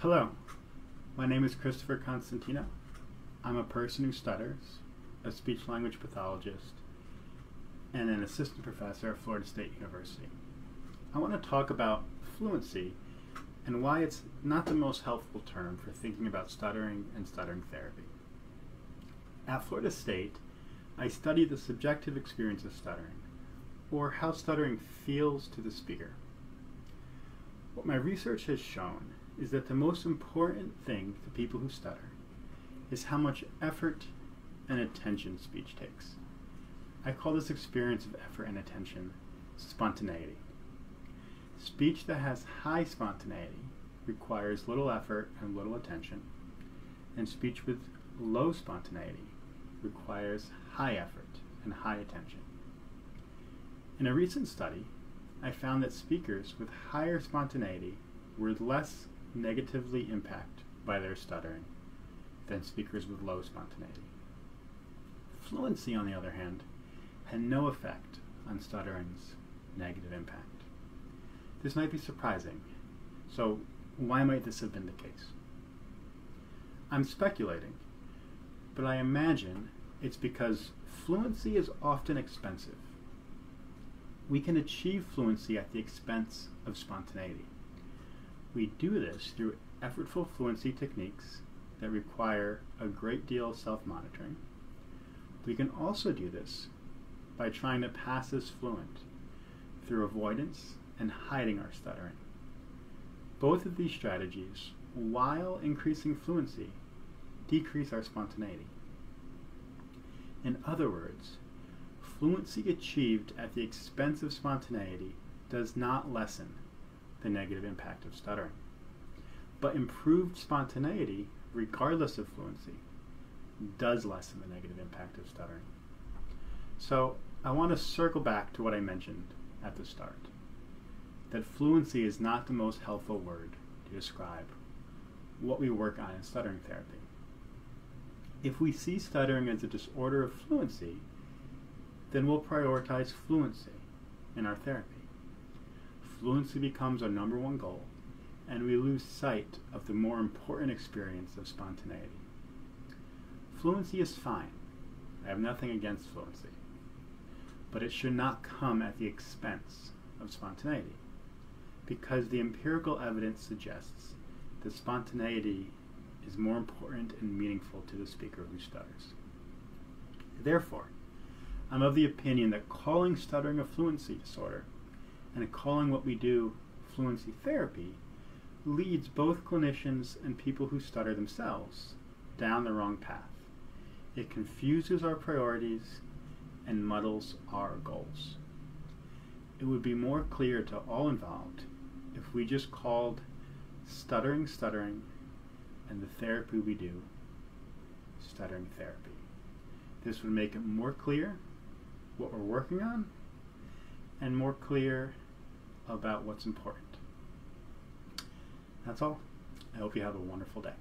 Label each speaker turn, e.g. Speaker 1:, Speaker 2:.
Speaker 1: Hello, my name is Christopher Constantino. I'm a person who stutters, a speech-language pathologist, and an assistant professor at Florida State University. I want to talk about fluency and why it's not the most helpful term for thinking about stuttering and stuttering therapy. At Florida State, I study the subjective experience of stuttering, or how stuttering feels to the speaker. What my research has shown is that the most important thing to people who stutter is how much effort and attention speech takes. I call this experience of effort and attention spontaneity. Speech that has high spontaneity requires little effort and little attention, and speech with low spontaneity requires high effort and high attention. In a recent study, I found that speakers with higher spontaneity were less negatively impacted by their stuttering than speakers with low spontaneity. Fluency, on the other hand, had no effect on stuttering's negative impact. This might be surprising, so why might this have been the case? I'm speculating, but I imagine it's because fluency is often expensive. We can achieve fluency at the expense of spontaneity. We do this through effortful fluency techniques that require a great deal of self-monitoring. We can also do this by trying to pass as fluent through avoidance and hiding our stuttering. Both of these strategies, while increasing fluency, decrease our spontaneity. In other words, fluency achieved at the expense of spontaneity does not lessen the negative impact of stuttering. But improved spontaneity, regardless of fluency, does lessen the negative impact of stuttering. So I want to circle back to what I mentioned at the start, that fluency is not the most helpful word to describe what we work on in stuttering therapy. If we see stuttering as a disorder of fluency, then we'll prioritize fluency in our therapy. Fluency becomes our number one goal, and we lose sight of the more important experience of spontaneity. Fluency is fine. I have nothing against fluency. But it should not come at the expense of spontaneity, because the empirical evidence suggests that spontaneity is more important and meaningful to the speaker who stutters. Therefore, I'm of the opinion that calling stuttering a fluency disorder and calling what we do fluency therapy leads both clinicians and people who stutter themselves down the wrong path. It confuses our priorities and muddles our goals. It would be more clear to all involved if we just called stuttering and the therapy we do stuttering therapy. This would make it more clear what we're working on and more clear about what's important. That's all. I hope you have a wonderful day.